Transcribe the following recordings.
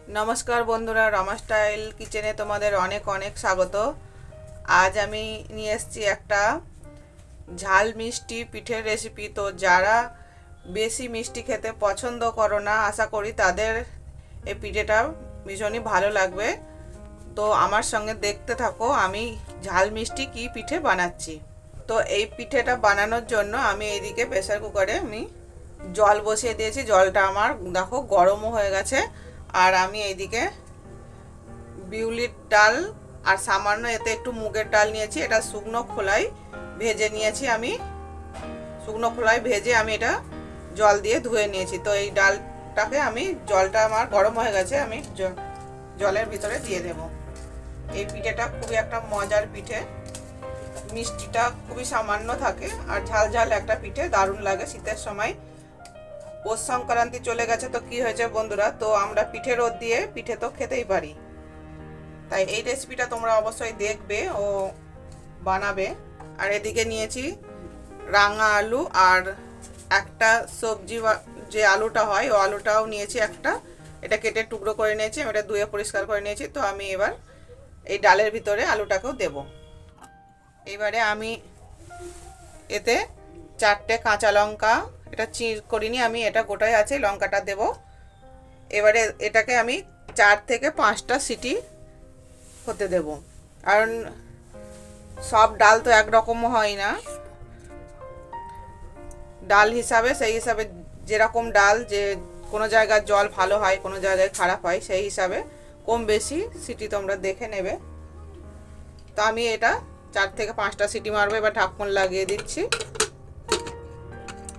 নমস্কার বন্ধুরা, রমা স্টাইল কিচেনে তোমাদের অনেক অনেক স্বাগত। আজ আমি নিয়ে এসেছি একটা ঝাল মিষ্টি পিঠের রেসিপি। তো যারা বেশি মিষ্টি খেতে পছন্দ করো না, আশা করি তাদের এই পিঠেটা ভীষণই ভালো লাগবে। তো আমার সঙ্গে দেখতে থাকো আমি ঝাল মিষ্টি কি পিঠে বানাচ্ছি। তো এই পিঠেটা বানানোর জন্য আমি এইদিকে প্রেসার কুকারে আমি জল বসিয়ে দিয়েছি। জলটা আমার দেখো গরমও হয়ে গেছে। আর আমি এইদিকে বিউলির ডাল আর সামান্য এতে একটু মুগের ডাল নিয়েছি। এটা শুকনো খোলায় ভেজে নিয়েছি। আমি শুকনো খোলায় ভেজে আমি এটা জল দিয়ে ধুয়ে নিয়েছি। তো এই ডালটাকে আমি জলটা আমার গরম হয়ে গেছে, আমি জলের ভিতরে দিয়ে দেব। এই পিঠেটা খুবই একটা মজার পিঠে, মিষ্টিটা খুবই সামান্য থাকে আর ঝাল ঝাল একটা পিঠে, দারুণ লাগে শীতের সময়। পৌষ সংক্রান্তি চলে গেছে, তো কি হয়েছে বন্ধুরা, তো আমরা পিঠে রোদ দিয়ে পিঠে তো খেতেই পারি। তাই এই রেসিপিটা তোমরা অবশ্যই দেখবে ও বানাবে। আর এদিকে নিয়েছি রাঙা আলু আর একটা সবজি যে আলুটা হয় ও আলুটাও নিয়েছি একটা। এটা কেটে টুকরো করে নিয়েছি, আমি এটা ধুয়ে পরিষ্কার করে নিয়েছি। তো আমি এবার এই ডালের ভিতরে আলুটাকেও দেব। এবারে আমি এতে 4টে কাঁচা লঙ্কা, এটা চিড় করিনি আমি, এটা গোটাই আছে, লঙ্কাটা দেব। এবারে এটাকে আমি 4 থেকে 5টা সিটি হতে দেব, কারণ সব ডাল তো একরকম হয় না। ডাল হিসাবে সেই হিসাবে যেরকম ডাল, যে কোনো জায়গার জল ভালো হয় কোনো জায়গায় খারাপ হয়, সেই হিসাবে কম বেশি সিটি তোমরা দেখে নেবে। তো আমি এটা 4 থেকে 5টা সিটি মারবো। এবার ঢাকন লাগিয়ে দিচ্ছি।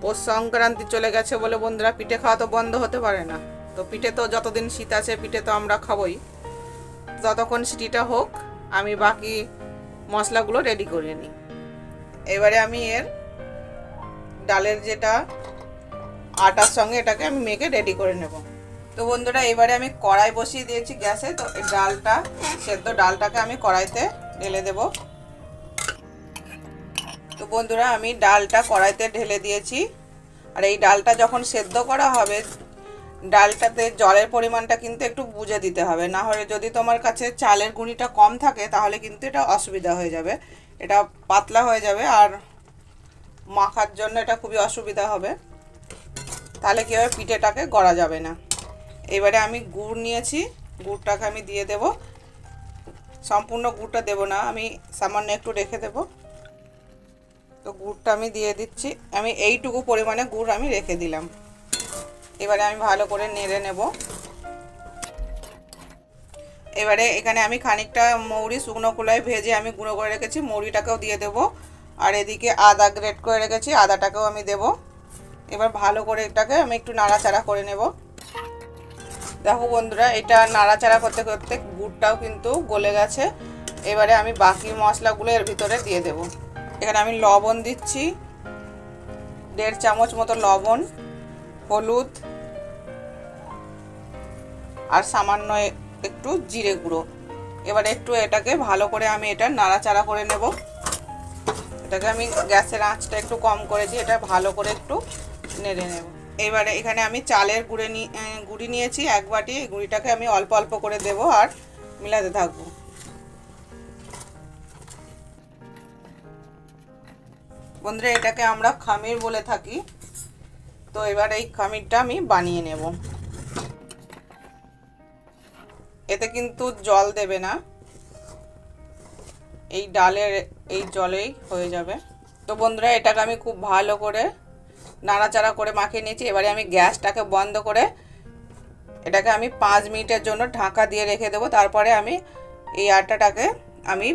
পৌষ সংক্রান্তি চলে গেছে বলে বন্ধুরা পিঠে খাওয়া তো বন্ধ হতে পারে না। তো পিঠে তো যতদিন শীত আছে পিঠে তো আমরা খাবোই। ততক্ষণ সিটিটা হোক, আমি বাকি মশলাগুলো রেডি করে নিই। এবারে আমি এর ডালের যেটা আটার সঙ্গে এটাকে আমি মেখে রেডি করে নেব। তো বন্ধুরা এবারে আমি কড়াই বসিয়ে দিয়েছি গ্যাসে। তো এই ডালটা, সেদ্ধ ডালটাকে আমি কড়াইতে ঢেলে দেব। তো বন্ধুরা আমি ডালটা কড়াইতে ঢেলে দিয়েছি। আর এই ডালটা যখন সেদ্ধ করা হবে, ডালটাতে জলের পরিমাণটা কিন্তু একটু বুঝে দিতে হবে, না হলে যদি তোমার কাছে চালের গুঁড়িটা কম থাকে তাহলে কিন্তু এটা অসুবিধা হয়ে যাবে, এটা পাতলা হয়ে যাবে আর মাখার জন্য এটা খুবই অসুবিধা হবে। তাহলে কী হবে, পিঠেটাকে গড়া যাবে না। এবারে আমি গুড় নিয়েছি, গুড়টাকে আমি দিয়ে দেব। সম্পূর্ণ গুড়টা দেব না, আমি সামান্য একটু রেখে দেব। তো গুড়টা আমি দিয়ে দিচ্ছি, আমি এইটুকু পরিমাণে গুড় আমি রেখে দিলাম। এবারে আমি ভালো করে নেড়ে নেব। এবারে এখানে আমি খানিকটা মৌরি শুকনো খোলায় ভেজে আমি গুঁড়ো করে রেখেছি, মৌরিটাকেও দিয়ে দেব। আর এদিকে আদা গ্রেট করে রেখেছি, আদাটাকেও আমি দেব। এবার ভালো করে এটাকে আমি একটু নাড়াচাড়া করে নেব। দেখো বন্ধুরা, এটা নাড়াচাড়া করতে করতে গুড়টাও কিন্তু গলে গেছে। এবারে আমি বাকি মশলাগুলো এর ভিতরে দিয়ে দেব। এখানে আমি লবণ দিচ্ছি, 1.5 চামচ মতো লবণ, হলুদ আর সামান্য একটু জিরে গুঁড়ো। এবারে একটু এটাকে ভালো করে আমি এটা নাড়াচাড়া করে নেব। এটাকে আমি গ্যাসের আঁচটা একটু কম করেছি, এটা ভালো করে একটু নেড়ে নেব। এবারে এখানে আমি চালের গুঁড়ি নিয়েছি 1 বাটি। এই গুঁড়িটাকে আমি অল্প অল্প করে দেব আর মিলাতে থাকবো। বন্ধুরা এটাকে আমরা খামির বলে থাকি। তো এবার এই খামিরটা আমি বানিয়ে নেব। এতে কিন্তু জল দেবে না, এই ডালের এই জলেই হয়ে যাবে। তো বন্ধুরা এটাকে আমি খুব ভালো করে নাড়াচাড়া করে মাখিয়ে নিয়েছি। এবারে আমি গ্যাসটাকে বন্ধ করে এটাকে আমি 5 মিনিটের জন্য ঢাকা দিয়ে রেখে দেবো। তারপরে আমি এই আটাটাকে আমি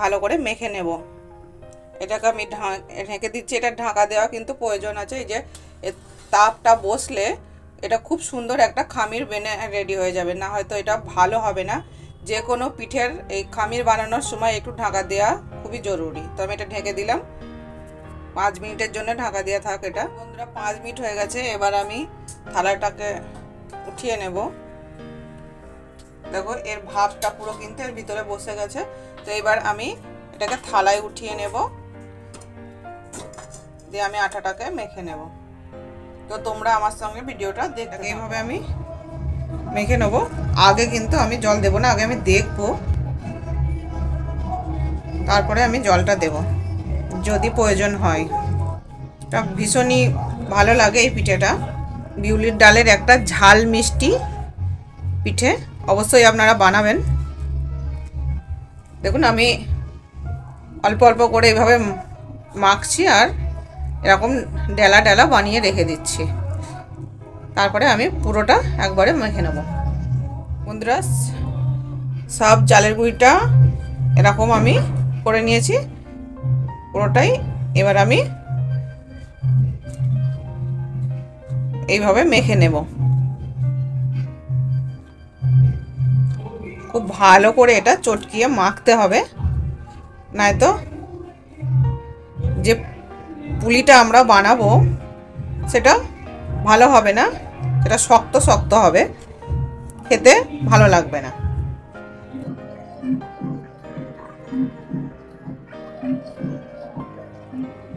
ভালো করে মেখে নেব। এটাকে আমি ঢেকে দিচ্ছি। এটা ঢাকা দেওয়া কিন্তু প্রয়োজন আছে, এই যে তাপটা বসলে এটা খুব সুন্দর একটা খামির বেনে রেডি হয়ে যাবে, না হয়তো এটা ভালো হবে না। যে কোনো পিঠের এই খামির বানানোর সময় একটু ঢাকা দেওয়া খুবই জরুরি। তো আমি এটা ঢেকে দিলাম, 5 মিনিটের জন্য ঢাকা দেওয়া থাক এটা। বন্ধুরা 5 মিনিট হয়ে গেছে, এবার আমি থালাটাকে উঠিয়ে নেব। দেখো এর ভাবটা পুরো কিন্তু এর ভিতরে বসে গেছে। তো এবার আমি এটাকে থালায় উঠিয়ে নেব, দিয়ে আমি আটাটাকে মেখে নেব। তো তোমরা আমার সঙ্গে ভিডিওটা দেখতে। এইভাবে আমি মেখে নেব। আগে কিন্তু আমি জল দেব না, আগে আমি দেখব, তারপরে আমি জলটা দেব যদি প্রয়োজন হয়। এটা ভীষণই ভালো লাগে এই পিঠেটা। বিউলির ডালের একটা ঝাল মিষ্টি পিঠে অবশ্যই আপনারা বানাবেন। দেখুন আমি অল্প অল্প করে এইভাবে মাখছি আর এরকম ডেলা ডেলা বানিয়ে রেখে দিচ্ছি। তারপরে আমি পুরোটা একবারে মেখে নেব। বন্ধুরা, সব চালের গুঁড়িটা এরকম আমি করে নিয়েছি পুরোটাই। এবার আমি এইভাবে মেখে নেব। খুব ভালো করে এটা চটকিয়ে মাখতে হবে, নয়তো যে পুলিটা আমরা বানাবো সেটা ভালো হবে না, সেটা শক্ত শক্ত হবে, খেতে ভালো লাগবে না।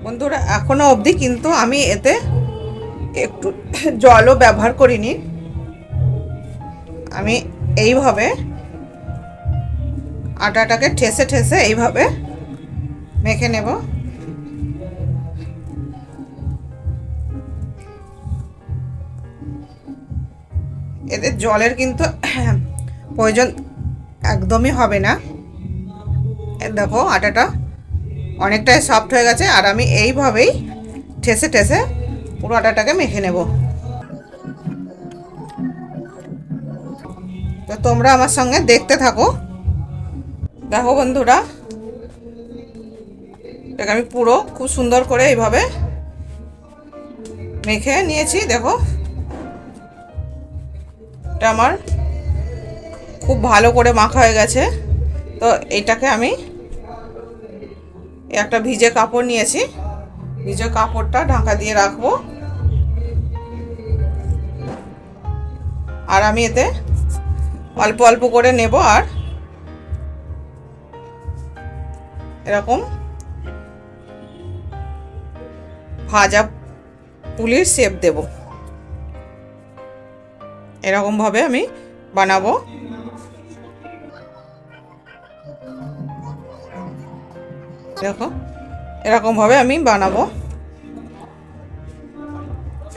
বন্ধুরা, এখনো অবধি কিন্তু আমি এতে একটু জলও ব্যবহার করিনি। আমি এইভাবে আটাটাকে ঠেসে ঠেসে এইভাবে মেখে নেব। এতে জলের কিন্তু প্রয়োজন একদমই হবে না। দেখো আটাটা অনেকটাই সফট হয়ে গেছে, আর আমি এইভাবেই ঠেসে ঠেসে পুরো আটাটাকে মেখে নেব। তো তোমরা আমার সঙ্গে দেখতে থাকো। দেখো বন্ধুরা, এটাকে আমি পুরো খুব সুন্দর করে এইভাবে মেখে নিয়েছি। দেখো এটা আমার খুব ভালো করে মাখা হয়ে গেছে। তো এইটাকে আমি একটা ভিজে কাপড় নিয়েছি, ভিজে কাপড়টা ঢাকা দিয়ে রাখবো। আর আমি এতে অল্প অল্প করে নেব আর এরকম ভাজা পুলির শেপ দেব। এরকম ভাবে আমি বানাবো। দেখো এরকম ভাবে আমি বানাবো।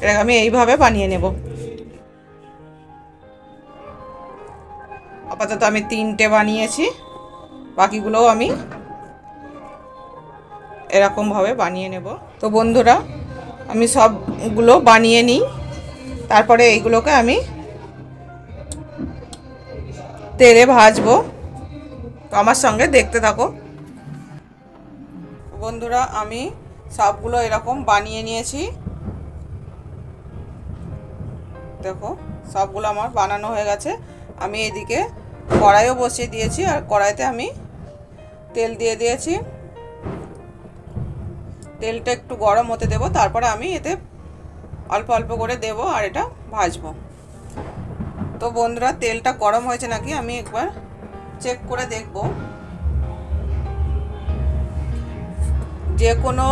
এটা আমি এইভাবে বানিয়ে নেব। আপাতত আমি 3টে বানিয়েছি, বাকিগুলোও আমি এরকম ভাবে বানিয়ে নেব। তো বন্ধুরা, আমি সবগুলো বানিয়ে নিই, তারপরে এইগুলোকে আমি তেলে ভাজবো। তো আমার সঙ্গে দেখতে থাকো। বন্ধুরা, আমি সবগুলো এরকম বানিয়ে নিয়েছি। দেখো সবগুলো আমার বানানো হয়ে গেছে। আমি এদিকে কড়াইও বসিয়ে দিয়েছি, আর কড়াইতে আমি তেল দিয়ে দিয়েছি। তেলটা একটু গরম হতে দেব, তারপরে আমি এতে অল্প অল্প করে দেব আর এটা ভাজবো। তো বন্ধুরা, তেলটা গরম হয়েছে নাকি আমি একবার চেক করে দেখব। যে কোনো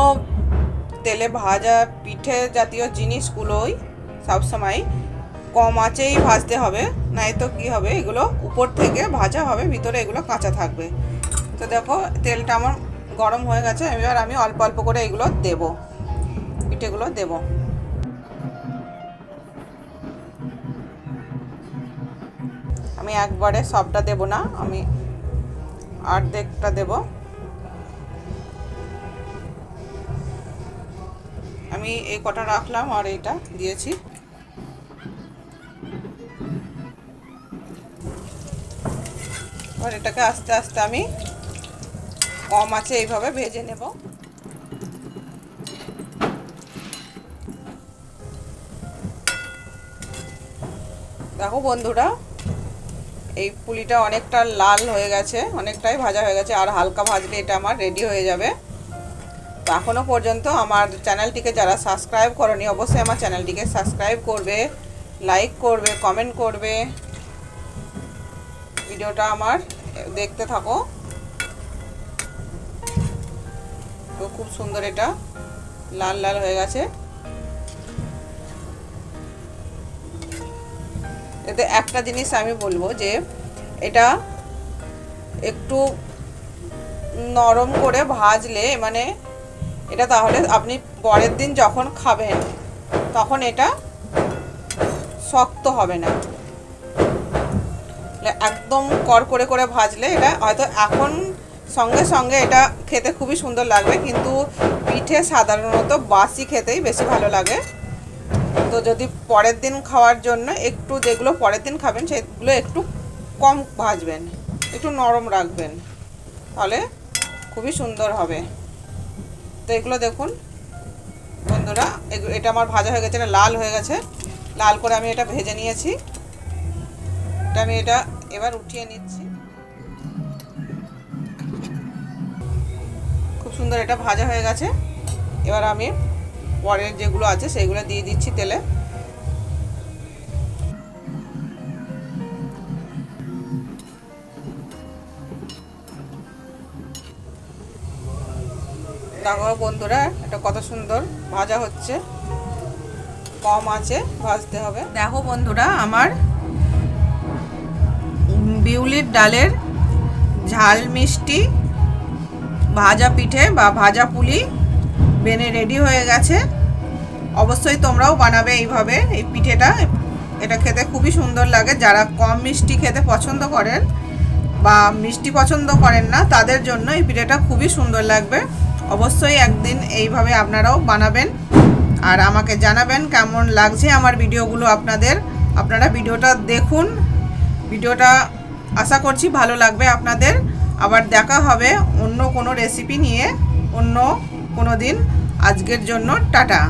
তেলে ভাজা পিঠে জাতীয় জিনিসগুলোই সবসময় কম আঁচেই ভাজতে হবে, নয়তো কি হবে, এগুলো উপর থেকে ভাজা হবে, ভিতরে এগুলো কাঁচা থাকবে। তো দেখো তেলটা আমার গরম হয়ে গেছে। এবার আমি অল্প অল্প করে এগুলো দেব, পিঠেগুলো দেব। আমি একবারে সবটা দেব না, আমি অর্ধেকটা দেব। আমি এই কটা রাখলাম আর এইটা দিয়েছি। এবার এটাকে আস্তে আস্তে আমি কম আছে এইভাবে ভেজে নেব। দেখো বন্ধুরা, এই পুলিটা অনেকটা লাল হয়ে গেছে, অনেকটাই ভাজা হয়ে গেছে, আর হালকা ভাজলে এটা আমার রেডি হয়ে যাবে। তো এখনও পর্যন্ত আমার চ্যানেলটিকে যারা সাবস্ক্রাইব করনি, অবশ্যই আমার চ্যানেলটিকে সাবস্ক্রাইব করবে, লাইক করবে, কমেন্ট করবে। ভিডিওটা আমার দেখতে থাকো। তো খুব সুন্দর এটা লাল লাল হয়ে গেছে। এতে একটা জিনিস আমি বলবো যে এটা একটু নরম করে ভাজলে মানে এটা তাহলে আপনি পরের দিন যখন খাবেন তখন এটা শক্ত হবে না। একদম কড়কড়ে করে ভাজলে এটা হয়তো এখন সঙ্গে সঙ্গে এটা খেতে খুবই সুন্দর লাগবে, কিন্তু পিঠে সাধারণত বাসি খেতেই বেশি ভালো লাগে। তো যদি পরের দিন খাওয়ার জন্য একটু, যেগুলো পরের দিন খাবেন সেগুলো একটু কম ভাজবেন, একটু নরম রাখবেন, তাহলে খুবই সুন্দর হবে। তো এগুলো দেখুন বন্ধুরা, এটা আমার ভাজা হয়ে গেছে, এটা লাল হয়ে গেছে, লাল করে আমি এটা ভেজে নিয়েছি। আমি এটা এবার উঠিয়ে নিচ্ছি। খুব সুন্দর এটা ভাজা হয়ে গেছে। এবার আমি পরের যেগুলো আছে সেইগুলো দিয়ে দিচ্ছি তেলে। দেখো বন্ধুরা এটা কত সুন্দর ভাজা হচ্ছে, কম আঁচে ভাজতে হবে। দেখো বন্ধুরা আমার বিউলির ডালের ঝাল মিষ্টি ভাজা পিঠে বা ভাজা পুলি বেনে রেডি হয়ে গেছে। অবশ্যই তোমরাও বানাবে এইভাবে এই পিঠেটা। এটা খেতে খুবই সুন্দর লাগে। যারা কম মিষ্টি খেতে পছন্দ করেন বা মিষ্টি পছন্দ করেন না তাদের জন্য এই পিঠেটা খুবই সুন্দর লাগবে। অবশ্যই একদিন এইভাবে আপনারাও বানাবেন আর আমাকে জানাবেন কেমন লাগছে আমার ভিডিওগুলো আপনাদের। আপনারা ভিডিওটা দেখুন, ভিডিওটা আশা করছি ভালো লাগবে আপনাদের। আবার দেখা হবে অন্য কোনো রেসিপি নিয়ে অন্য কোনো দিন। আজকের জন্য টাটা।